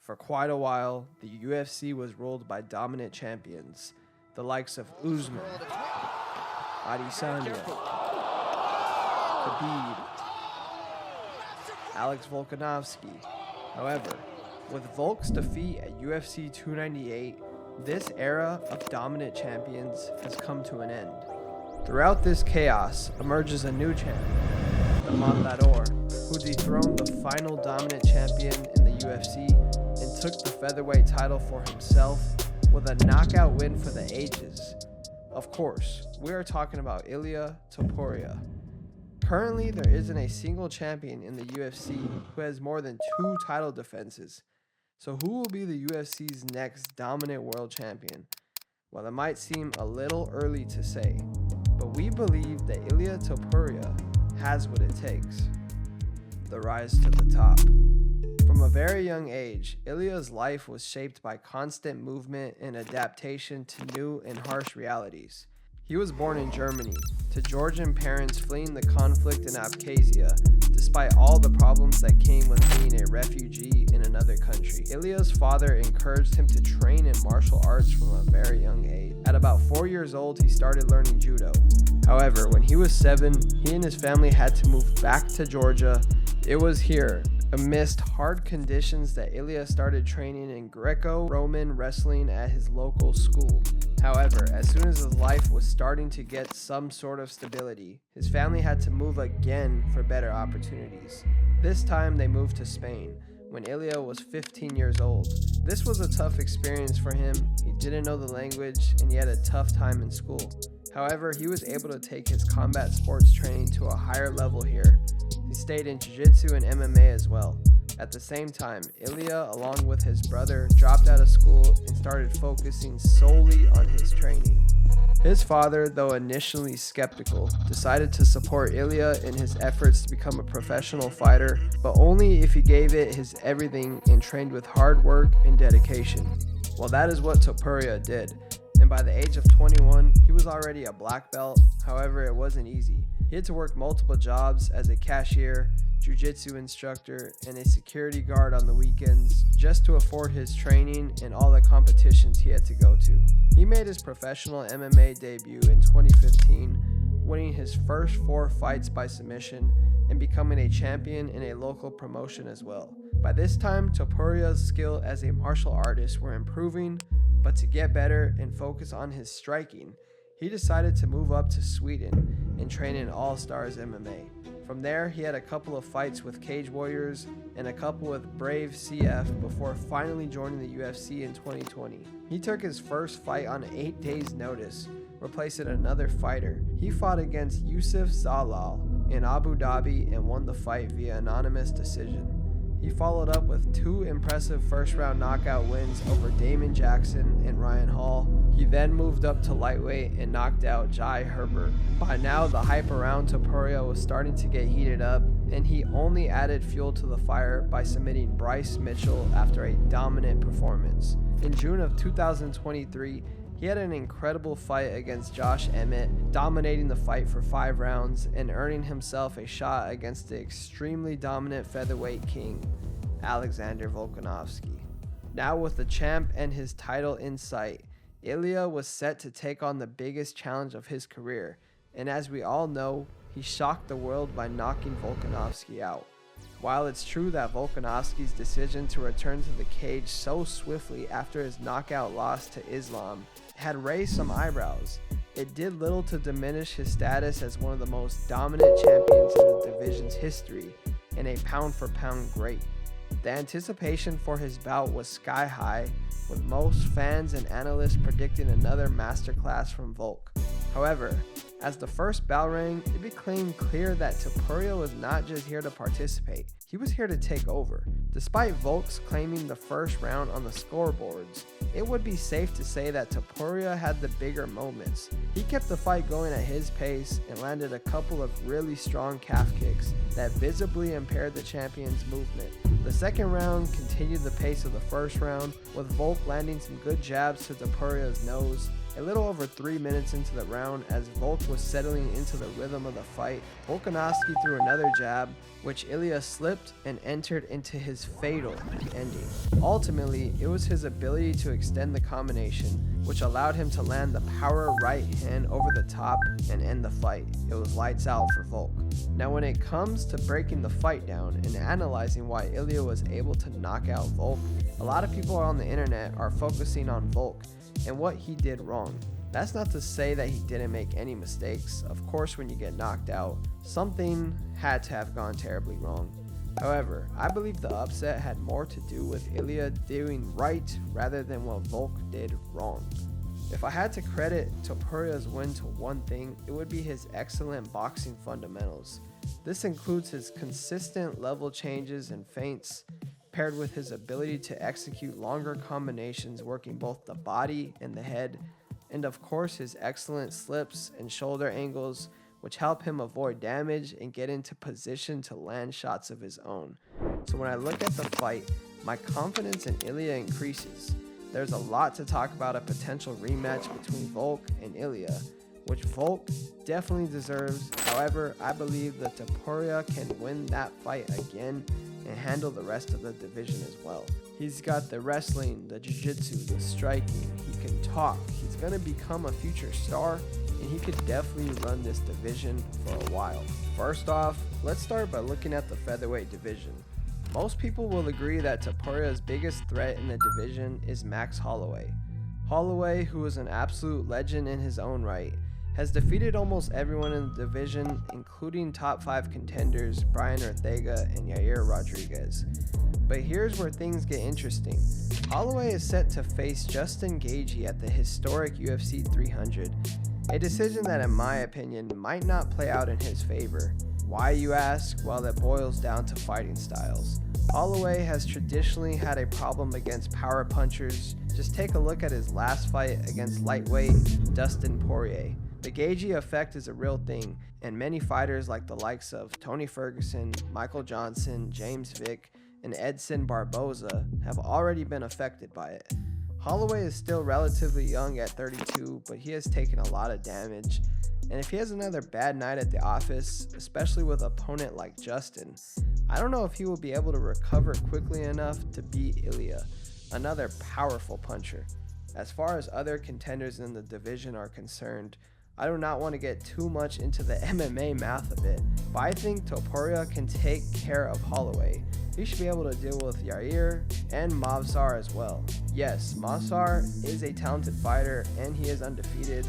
For quite a while, the UFC was ruled by dominant champions, the likes of Usman, Adesanya, Khabib, Alex Volkanovski. However, with Volk's defeat at UFC 298, this era of dominant champions has come to an end. Throughout this chaos emerges a new champion, the Matador, who dethroned the final dominant champion in the UFC and took the featherweight title for himself with a knockout win for the ages. Of course, we are talking about Ilia Topuria. Currently, there isn't a single champion in the UFC who has more than 2 title defenses. So who will be the UFC's next dominant world champion? Well, it might seem a little early to say, but we believe that Ilia Topuria has what it takes. The rise to the top. From a very young age, Ilia's life was shaped by constant movement and adaptation to new and harsh realities. He was born in Germany, to Georgian parents fleeing the conflict in Abkhazia, despite all the problems that came with being a refugee in another country. Ilia's father encouraged him to train in martial arts from a very young age. At about 4 years old, he started learning judo. However, when he was 7, he and his family had to move back to Georgia. It was here, amidst hard conditions, that Ilia started training in Greco-Roman wrestling at his local school. However, as soon as his life was starting to get some sort of stability, his family had to move again for better opportunities. This time they moved to Spain, when Ilia was 15 years old. This was a tough experience for him. He didn't know the language and he had a tough time in school. However, he was able to take his combat sports training to a higher level here. He stayed in jiu-jitsu and MMA as well. At the same time, Ilia, along with his brother, dropped out of school and started focusing solely on his training. His father, though initially skeptical, decided to support Ilia in his efforts to become a professional fighter, but only if he gave it his everything and trained with hard work and dedication. Well, that is what Topuria did, and by the age of 21, he was already a black belt. However, it wasn't easy. He had to work multiple jobs as a cashier, jiu-jitsu instructor, and a security guard on the weekends just to afford his training and all the competitions he had to go to. He made his professional MMA debut in 2015, winning his first 4 fights by submission and becoming a champion in a local promotion as well. By this time, Topuria's skill as a martial artist were improving, but to get better and focus on his striking, he decided to move up to Sweden and train in All Stars MMA. From there, he had a couple of fights with Cage Warriors and a couple with Brave CF before finally joining the UFC in 2020. He took his first fight on 8 days' notice, replacing another fighter. He fought against Yusuf Zalal in Abu Dhabi and won the fight via anonymous decision. He followed up with 2 impressive first-round knockout wins over Damon Jackson and Ryan Hall. He then moved up to lightweight and knocked out Jai Herbert. By now, the hype around Topuria was starting to get heated up, and he only added fuel to the fire by submitting Bryce Mitchell after a dominant performance. In June of 2023, he had an incredible fight against Josh Emmett, dominating the fight for 5 rounds and earning himself a shot against the extremely dominant featherweight king, Alexander Volkanovski. Now with the champ and his title in sight, Ilia was set to take on the biggest challenge of his career, and as we all know, he shocked the world by knocking Volkanovski out. While it's true that Volkanovski's decision to return to the cage so swiftly after his knockout loss to Islam had raised some eyebrows, it did little to diminish his status as one of the most dominant champions in the division's history and a pound-for-pound great. The anticipation for his bout was sky high, with most fans and analysts predicting another masterclass from Volk. However, as the first bell rang, it became clear that Topuria was not just here to participate, he was here to take over. Despite Volk's claiming the first round on the scoreboards, it would be safe to say that Topuria had the bigger moments. He kept the fight going at his pace and landed a couple of really strong calf kicks that visibly impaired the champion's movement. The second round continued the pace of the first round, with Volk landing some good jabs to Topuria's nose, A little over 3 minutes into the round, as Volk was settling into the rhythm of the fight, Volkanovski threw another jab, which Ilia slipped and entered into his fatal ending. Ultimately, it was his ability to extend the combination, which allowed him to land the power right hand over the top and end the fight. It was lights out for Volk. Now when it comes to breaking the fight down and analyzing why Ilia was able to knock out Volk, a lot of people on the internet are focusing on Volk and what he did wrong. That's not to say that he didn't make any mistakes. Of course, when you get knocked out, something had to have gone terribly wrong. However, I believe the upset had more to do with Ilia doing right rather than what Volk did wrong. If I had to credit Topuria's win to one thing, it would be his excellent boxing fundamentals. This includes his consistent level changes and feints, paired with his ability to execute longer combinations working both the body and the head, and of course his excellent slips and shoulder angles, which help him avoid damage and get into position to land shots of his own. So when I look at the fight, my confidence in Ilia increases. There's a lot to talk about a potential rematch between Volk and Ilia, which Volk definitely deserves. However, I believe that Topuria can win that fight again and handle the rest of the division as well. He's got the wrestling, the jiu-jitsu, the striking, he can talk, he's going to become a future star, and he could definitely run this division for a while. First off, let's start by looking at the featherweight division. Most people will agree that Topuria's biggest threat in the division is Max Holloway. Holloway, who is an absolute legend in his own right, has defeated almost everyone in the division, including top 5 contenders Brian Ortega and Yair Rodriguez. But here's where things get interesting. Holloway is set to face Justin Gaethje at the historic UFC 300, a decision that in my opinion might not play out in his favor. Why, you ask? Well, that boils down to fighting styles. Holloway has traditionally had a problem against power punchers. Just take a look at his last fight against lightweight Dustin Poirier. The Gaethje effect is a real thing, and many fighters like the likes of Tony Ferguson, Michael Johnson, James Vick, and Edson Barboza have already been affected by it. Holloway is still relatively young at 32, but he has taken a lot of damage, and if he has another bad night at the office, especially with an opponent like Justin, I don't know if he will be able to recover quickly enough to beat Ilia, another powerful puncher. As far as other contenders in the division are concerned, I do not want to get too much into the MMA math of it, but I think Topuria can take care of Holloway. He should be able to deal with Yair and Movsar as well. Yes, Movsar is a talented fighter and he is undefeated,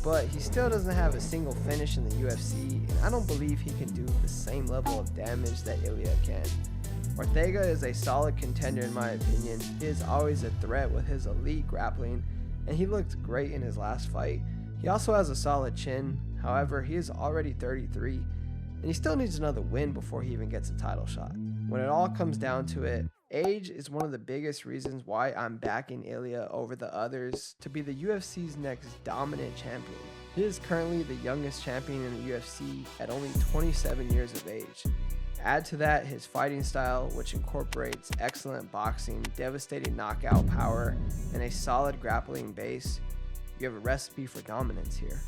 but he still doesn't have a single finish in the UFC, and I don't believe he can do the same level of damage that Ilia can. Ortega is a solid contender in my opinion. He is always a threat with his elite grappling, and he looked great in his last fight. He also has a solid chin, however he is already 33, and he still needs another win before he even gets a title shot. When it all comes down to it, age is one of the biggest reasons why I'm backing Ilia over the others to be the UFC's next dominant champion. He is currently the youngest champion in the UFC at only 27 years of age. Add to that his fighting style, which incorporates excellent boxing, devastating knockout power, and a solid grappling base. You have a recipe for dominance here.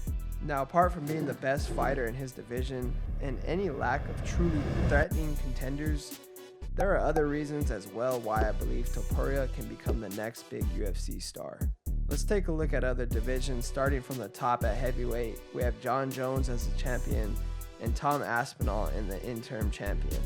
Now, apart from being the best fighter in his division and any lack of truly threatening contenders, there are other reasons as well why I believe Topuria can become the next big UFC star. Let's take a look at other divisions. Starting from the top at heavyweight, we have John Jones as the champion and Tom Aspinall in the interim champion.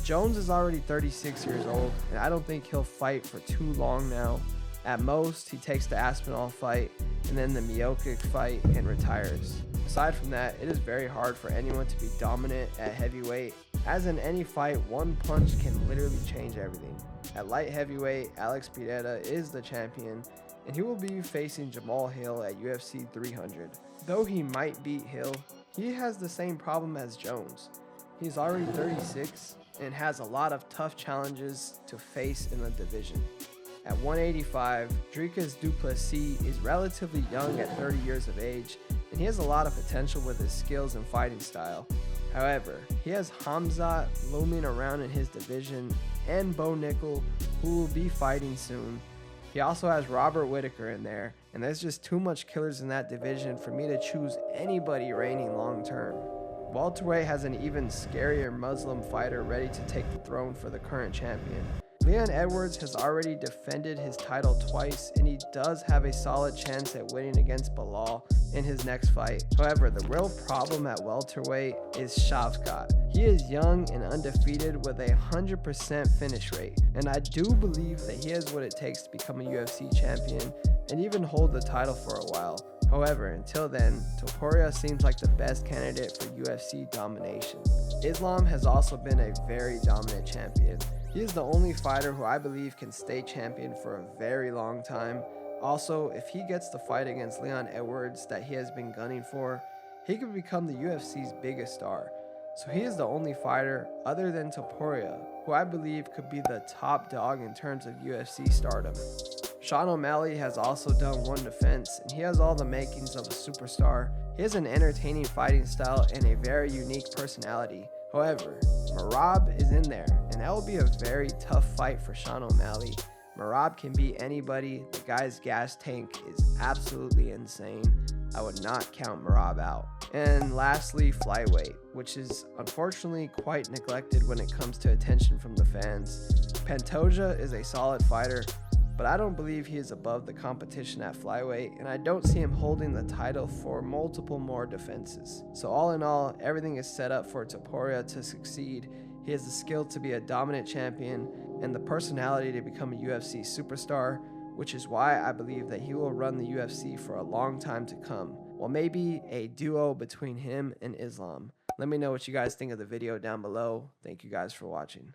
Jones is already 36 years old, and I don't think he'll fight for too long now. At most, he takes the Aspinall fight and then the Miocic fight and retires. Aside from that, it is very hard for anyone to be dominant at heavyweight, as in any fight, one punch can literally change everything. At light heavyweight, Alex Pereira is the champion, and he will be facing Jamal Hill at UFC 300. Though he might beat Hill, he has the same problem as Jones. He's already 36 and has a lot of tough challenges to face in the division. At 185, Dricus du Plessis is relatively young at 30 years of age, and he has a lot of potential with his skills and fighting style. However, he has Hamzat looming around in his division and Bo Nickel, who will be fighting soon. He also has Robert Whittaker in there, and there's just too much killers in that division for me to choose anybody reigning long term. Welterweight has an even scarier Muslim fighter ready to take the throne for the current champion. Leon Edwards has already defended his title twice, and he does have a solid chance at winning against Bilal in his next fight. However, the real problem at welterweight is Shavkat. He is young and undefeated with a 100% finish rate, and I do believe that he has what it takes to become a UFC champion and even hold the title for a while. However, until then, Topuria seems like the best candidate for UFC domination. Islam has also been a very dominant champion. He is the only fighter who I believe can stay champion for a very long time. Also, if he gets the fight against Leon Edwards that he has been gunning for, he could become the UFC's biggest star. So he is the only fighter other than Topuria who I believe could be the top dog in terms of UFC stardom. Sean O'Malley has also done one defense, and he has all the makings of a superstar. He has an entertaining fighting style and a very unique personality. However, Merab is in there, and that will be a very tough fight for Sean O'Malley. Merab can beat anybody. The guy's gas tank is absolutely insane. I would not count Merab out. And lastly, flyweight, which is unfortunately quite neglected when it comes to attention from the fans. Pantoja is a solid fighter, but I don't believe he is above the competition at flyweight, and I don't see him holding the title for multiple more defenses. So all in all, everything is set up for Topuria to succeed. He has the skill to be a dominant champion and the personality to become a UFC superstar, which is why I believe that he will run the UFC for a long time to come. Well, maybe a duo between him and Islam. Let me know what you guys think of the video down below. Thank you guys for watching.